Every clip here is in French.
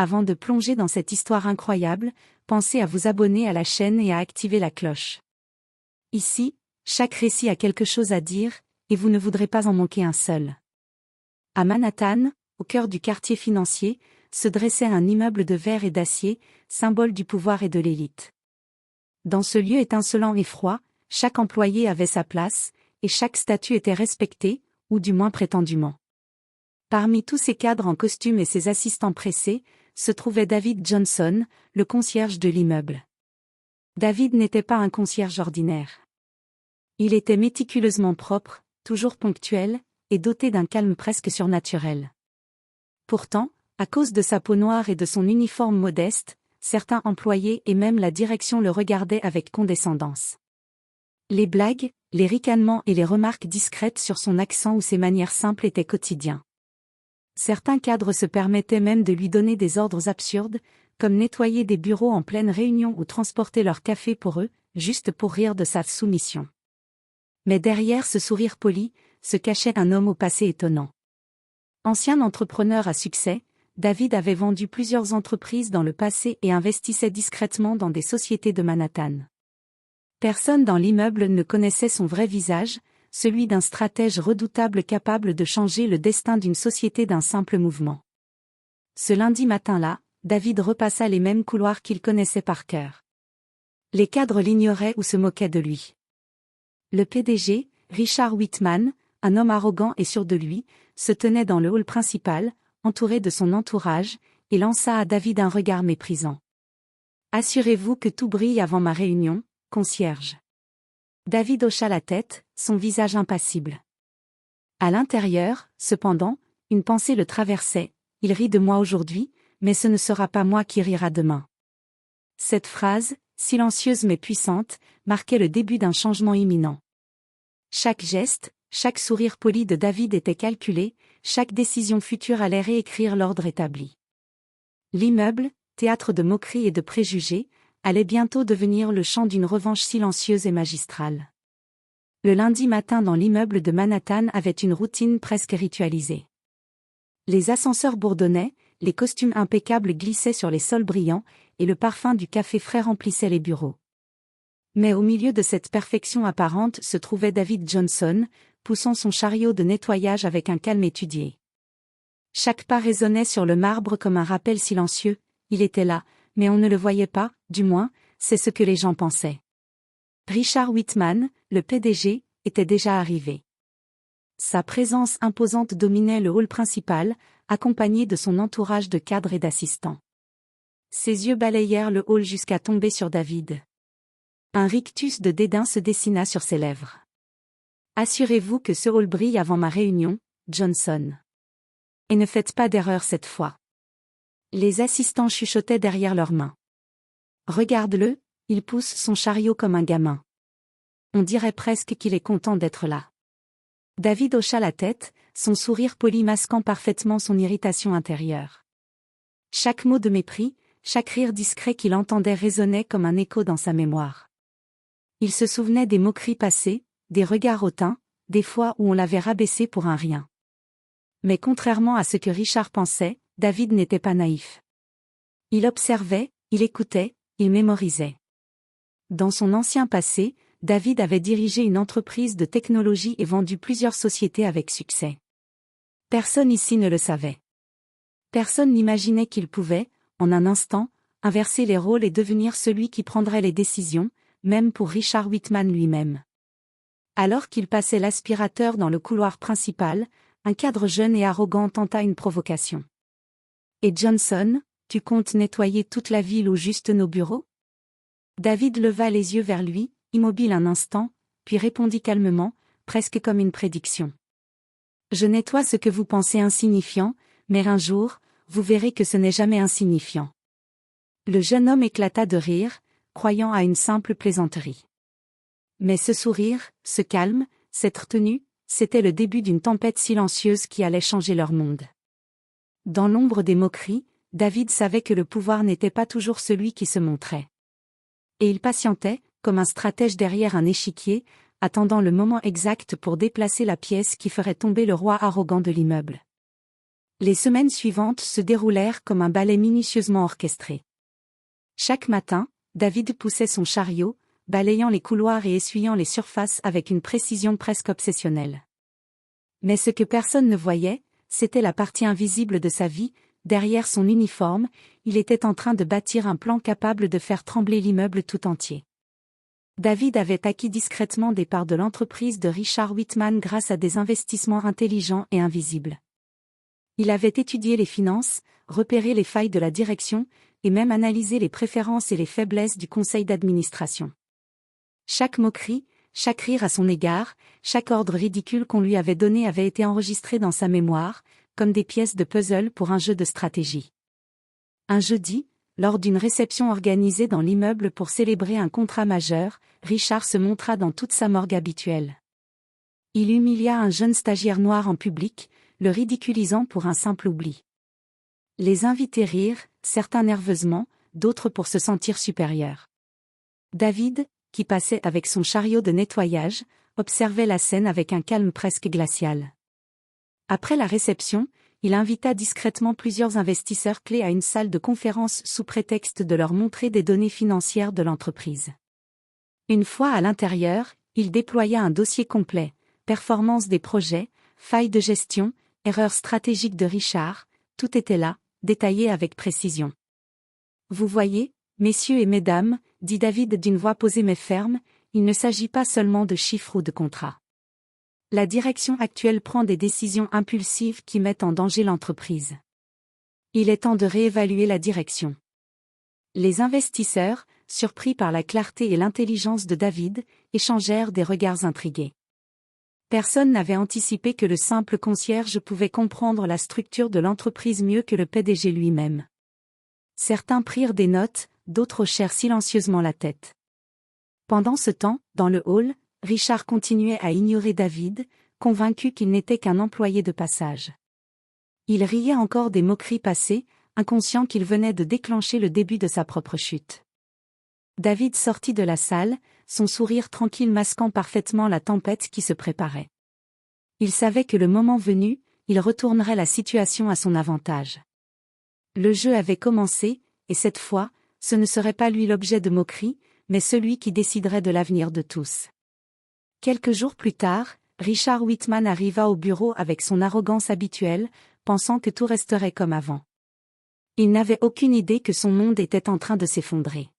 Avant de plonger dans cette histoire incroyable, pensez à vous abonner à la chaîne et à activer la cloche. Ici, chaque récit a quelque chose à dire, et vous ne voudrez pas en manquer un seul. À Manhattan, au cœur du quartier financier, se dressait un immeuble de verre et d'acier, symbole du pouvoir et de l'élite. Dans ce lieu étincelant et froid, chaque employé avait sa place, et chaque statut était respecté, ou du moins prétendument. Parmi tous ces cadres en costume et ses assistants pressés, se trouvait David Johnson, le concierge de l'immeuble. David n'était pas un concierge ordinaire. Il était méticuleusement propre, toujours ponctuel, et doté d'un calme presque surnaturel. Pourtant, à cause de sa peau noire et de son uniforme modeste, certains employés et même la direction le regardaient avec condescendance. Les blagues, les ricanements et les remarques discrètes sur son accent ou ses manières simples étaient quotidiens. Certains cadres se permettaient même de lui donner des ordres absurdes, comme nettoyer des bureaux en pleine réunion ou transporter leur café pour eux, juste pour rire de sa soumission. Mais derrière ce sourire poli, se cachait un homme au passé étonnant. Ancien entrepreneur à succès, David avait vendu plusieurs entreprises dans le passé et investissait discrètement dans des sociétés de Manhattan. Personne dans l'immeuble ne connaissait son vrai visage, celui d'un stratège redoutable capable de changer le destin d'une société d'un simple mouvement. Ce lundi matin-là, David repassa les mêmes couloirs qu'il connaissait par cœur. Les cadres l'ignoraient ou se moquaient de lui. Le PDG, Richard Whitman, un homme arrogant et sûr de lui, se tenait dans le hall principal, entouré de son entourage, et lança à David un regard méprisant. « Assurez-vous que tout brille avant ma réunion, concierge. » David hocha la tête, son visage impassible. À l'intérieur, cependant, une pensée le traversait, « Il rit de moi aujourd'hui, mais ce ne sera pas moi qui rira demain. » Cette phrase, silencieuse mais puissante, marquait le début d'un changement imminent. Chaque geste, chaque sourire poli de David était calculé, chaque décision future allait réécrire l'ordre établi. L'immeuble, théâtre de moqueries et de préjugés, allait bientôt devenir le champ d'une revanche silencieuse et magistrale. Le lundi matin dans l'immeuble de Manhattan avait une routine presque ritualisée. Les ascenseurs bourdonnaient, les costumes impeccables glissaient sur les sols brillants, et le parfum du café frais remplissait les bureaux. Mais au milieu de cette perfection apparente se trouvait David Johnson, poussant son chariot de nettoyage avec un calme étudié. Chaque pas résonnait sur le marbre comme un rappel silencieux, il était là, mais on ne le voyait pas, du moins, c'est ce que les gens pensaient. Richard Whitman, le PDG, était déjà arrivé. Sa présence imposante dominait le hall principal, accompagné de son entourage de cadres et d'assistants. Ses yeux balayèrent le hall jusqu'à tomber sur David. Un rictus de dédain se dessina sur ses lèvres. « Assurez-vous que ce hall brille avant ma réunion, Johnson. Et ne faites pas d'erreur cette fois. » Les assistants chuchotaient derrière leurs mains. « Regarde-le, il pousse son chariot comme un gamin. On dirait presque qu'il est content d'être là. » David hocha la tête, son sourire poli masquant parfaitement son irritation intérieure. Chaque mot de mépris, chaque rire discret qu'il entendait résonnait comme un écho dans sa mémoire. Il se souvenait des moqueries passées, des regards hautains, des fois où on l'avait rabaissé pour un rien. Mais contrairement à ce que Richard pensait, David n'était pas naïf. Il observait, il écoutait, il mémorisait. Dans son ancien passé, David avait dirigé une entreprise de technologie et vendu plusieurs sociétés avec succès. Personne ici ne le savait. Personne n'imaginait qu'il pouvait, en un instant, inverser les rôles et devenir celui qui prendrait les décisions, même pour Richard Whitman lui-même. Alors qu'il passait l'aspirateur dans le couloir principal, un cadre jeune et arrogant tenta une provocation. « Et Johnson, tu comptes nettoyer toute la ville ou juste nos bureaux ?» David leva les yeux vers lui, immobile un instant, puis répondit calmement, presque comme une prédiction. « Je nettoie ce que vous pensez insignifiant, mais un jour, vous verrez que ce n'est jamais insignifiant. » Le jeune homme éclata de rire, croyant à une simple plaisanterie. Mais ce sourire, ce calme, cette retenue, c'était le début d'une tempête silencieuse qui allait changer leur monde. Dans l'ombre des moqueries, David savait que le pouvoir n'était pas toujours celui qui se montrait. Et il patientait, comme un stratège derrière un échiquier, attendant le moment exact pour déplacer la pièce qui ferait tomber le roi arrogant de l'immeuble. Les semaines suivantes se déroulèrent comme un ballet minutieusement orchestré. Chaque matin, David poussait son chariot, balayant les couloirs et essuyant les surfaces avec une précision presque obsessionnelle. Mais ce que personne ne voyait, c'était la partie invisible de sa vie. Derrière son uniforme, il était en train de bâtir un plan capable de faire trembler l'immeuble tout entier. David avait acquis discrètement des parts de l'entreprise de Richard Whitman grâce à des investissements intelligents et invisibles. Il avait étudié les finances, repéré les failles de la direction, et même analysé les préférences et les faiblesses du conseil d'administration. Chaque moquerie, chaque rire à son égard, chaque ordre ridicule qu'on lui avait donné avait été enregistré dans sa mémoire, comme des pièces de puzzle pour un jeu de stratégie. Un jeudi, lors d'une réception organisée dans l'immeuble pour célébrer un contrat majeur, Richard se montra dans toute sa morgue habituelle. Il humilia un jeune stagiaire noir en public, le ridiculisant pour un simple oubli. Les invités rirent, certains nerveusement, d'autres pour se sentir supérieurs. David, qui passait avec son chariot de nettoyage, observait la scène avec un calme presque glacial. Après la réception, il invita discrètement plusieurs investisseurs clés à une salle de conférence sous prétexte de leur montrer des données financières de l'entreprise. Une fois à l'intérieur, il déploya un dossier complet, performance des projets, failles de gestion, erreurs stratégiques de Richard, tout était là, détaillé avec précision. Vous voyez, messieurs et mesdames, dit David d'une voix posée mais ferme, il ne s'agit pas seulement de chiffres ou de contrats. La direction actuelle prend des décisions impulsives qui mettent en danger l'entreprise. Il est temps de réévaluer la direction. Les investisseurs, surpris par la clarté et l'intelligence de David, échangèrent des regards intrigués. Personne n'avait anticipé que le simple concierge pouvait comprendre la structure de l'entreprise mieux que le PDG lui-même. Certains prirent des notes, d'autres hochèrent silencieusement la tête. Pendant ce temps, dans le hall, Richard continuait à ignorer David, convaincu qu'il n'était qu'un employé de passage. Il riait encore des moqueries passées, inconscient qu'il venait de déclencher le début de sa propre chute. David sortit de la salle, son sourire tranquille masquant parfaitement la tempête qui se préparait. Il savait que le moment venu, il retournerait la situation à son avantage. Le jeu avait commencé, et cette fois, ce ne serait pas lui l'objet de moqueries, mais celui qui déciderait de l'avenir de tous. Quelques jours plus tard, Richard Whitman arriva au bureau avec son arrogance habituelle, pensant que tout resterait comme avant. Il n'avait aucune idée que son monde était en train de s'effondrer.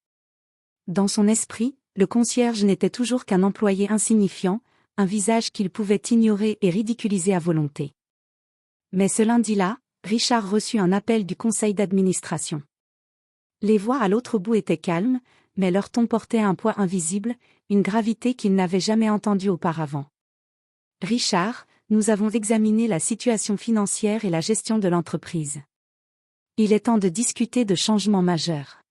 Dans son esprit, le concierge n'était toujours qu'un employé insignifiant, un visage qu'il pouvait ignorer et ridiculiser à volonté. Mais ce lundi-là, Richard reçut un appel du conseil d'administration. Les voix à l'autre bout étaient calmes, mais leur ton portait un poids invisible, une gravité qu'il n'avait jamais entendue auparavant. « Richard, nous avons examiné la situation financière et la gestion de l'entreprise. Il est temps de discuter de changements majeurs. »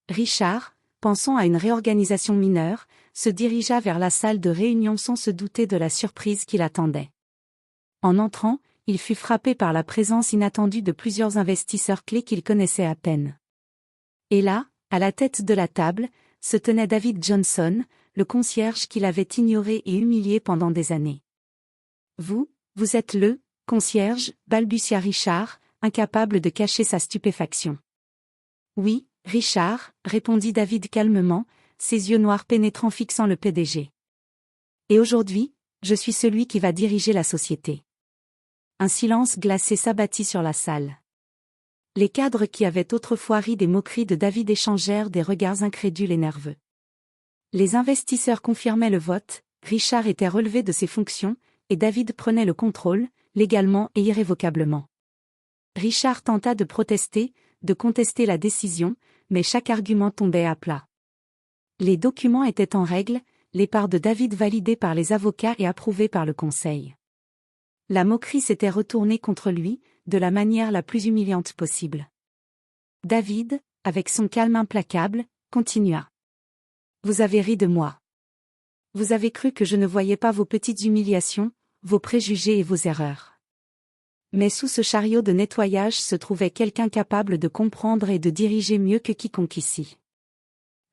Richard, pensant à une réorganisation mineure, se dirigea vers la salle de réunion sans se douter de la surprise qui l'attendait. En entrant, il fut frappé par la présence inattendue de plusieurs investisseurs clés qu'il connaissait à peine. Et là, à la tête de la table, se tenait David Johnson, le concierge qu'il avait ignoré et humilié pendant des années. « Vous êtes le concierge » balbutia Richard, incapable de cacher sa stupéfaction. « Oui, Richard » répondit David calmement, ses yeux noirs pénétrants fixant le PDG. « Et aujourd'hui, je suis celui qui va diriger la société. » Un silence glacé s'abattit sur la salle. Les cadres qui avaient autrefois ri des moqueries de David échangèrent des regards incrédules et nerveux. Les investisseurs confirmaient le vote, Richard était relevé de ses fonctions, et David prenait le contrôle, légalement et irrévocablement. Richard tenta de protester, de contester la décision, mais chaque argument tombait à plat. Les documents étaient en règle, les parts de David validées par les avocats et approuvées par le conseil. La moquerie s'était retournée contre lui, de la manière la plus humiliante possible. David, avec son calme implacable, continua. « Vous avez ri de moi. Vous avez cru que je ne voyais pas vos petites humiliations, vos préjugés et vos erreurs. Mais sous ce chariot de nettoyage se trouvait quelqu'un capable de comprendre et de diriger mieux que quiconque ici. »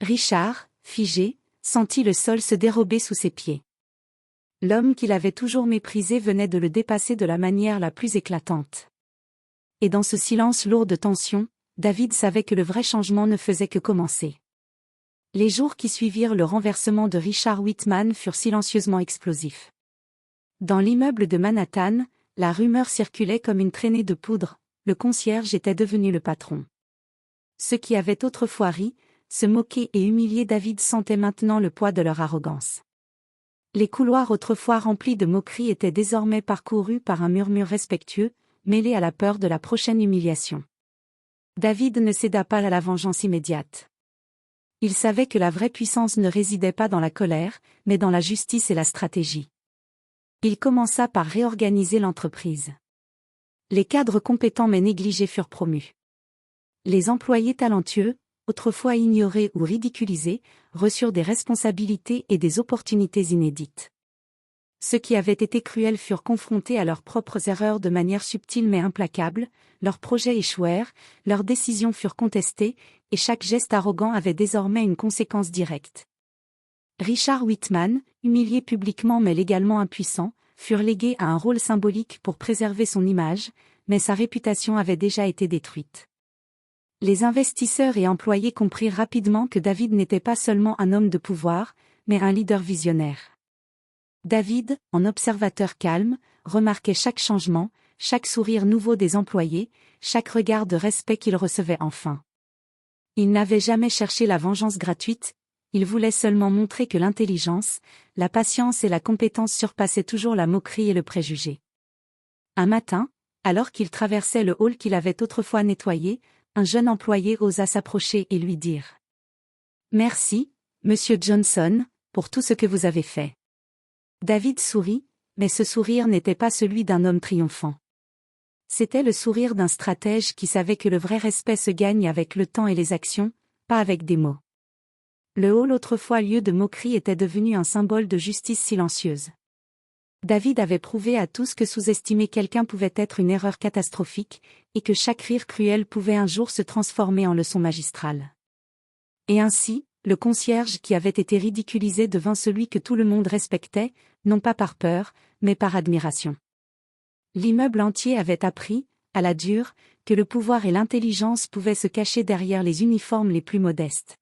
Richard, figé, sentit le sol se dérober sous ses pieds. L'homme qu'il avait toujours méprisé venait de le dépasser de la manière la plus éclatante. Et dans ce silence lourd de tension, David savait que le vrai changement ne faisait que commencer. Les jours qui suivirent le renversement de Richard Whitman furent silencieusement explosifs. Dans l'immeuble de Manhattan, la rumeur circulait comme une traînée de poudre, le concierge était devenu le patron. Ceux qui avaient autrefois ri, se moqué et humilié David sentaient maintenant le poids de leur arrogance. Les couloirs autrefois remplis de moqueries étaient désormais parcourus par un murmure respectueux, mêlé à la peur de la prochaine humiliation. David ne céda pas à la vengeance immédiate. Il savait que la vraie puissance ne résidait pas dans la colère, mais dans la justice et la stratégie. Il commença par réorganiser l'entreprise. Les cadres compétents mais négligés furent promus. Les employés talentueux, autrefois ignorés ou ridiculisés, reçurent des responsabilités et des opportunités inédites. Ceux qui avaient été cruels furent confrontés à leurs propres erreurs de manière subtile mais implacable, leurs projets échouèrent, leurs décisions furent contestées, et chaque geste arrogant avait désormais une conséquence directe. Richard Whitman, humilié publiquement mais légalement impuissant, fut relégué à un rôle symbolique pour préserver son image, mais sa réputation avait déjà été détruite. Les investisseurs et employés comprirent rapidement que David n'était pas seulement un homme de pouvoir, mais un leader visionnaire. David, en observateur calme, remarquait chaque changement, chaque sourire nouveau des employés, chaque regard de respect qu'ils recevaient enfin. Il n'avait jamais cherché la vengeance gratuite, il voulait seulement montrer que l'intelligence, la patience et la compétence surpassaient toujours la moquerie et le préjugé. Un matin, alors qu'il traversait le hall qu'il avait autrefois nettoyé, un jeune employé osa s'approcher et lui dire : « Merci, Monsieur Johnson, pour tout ce que vous avez fait. » David sourit, mais ce sourire n'était pas celui d'un homme triomphant. C'était le sourire d'un stratège qui savait que le vrai respect se gagne avec le temps et les actions, pas avec des mots. Le hall autrefois lieu de moquerie était devenu un symbole de justice silencieuse. David avait prouvé à tous que sous-estimer quelqu'un pouvait être une erreur catastrophique, et que chaque rire cruel pouvait un jour se transformer en leçon magistrale. Et ainsi, le concierge qui avait été ridiculisé devint celui que tout le monde respectait, non pas par peur, mais par admiration. L'immeuble entier avait appris, à la dure, que le pouvoir et l'intelligence pouvaient se cacher derrière les uniformes les plus modestes.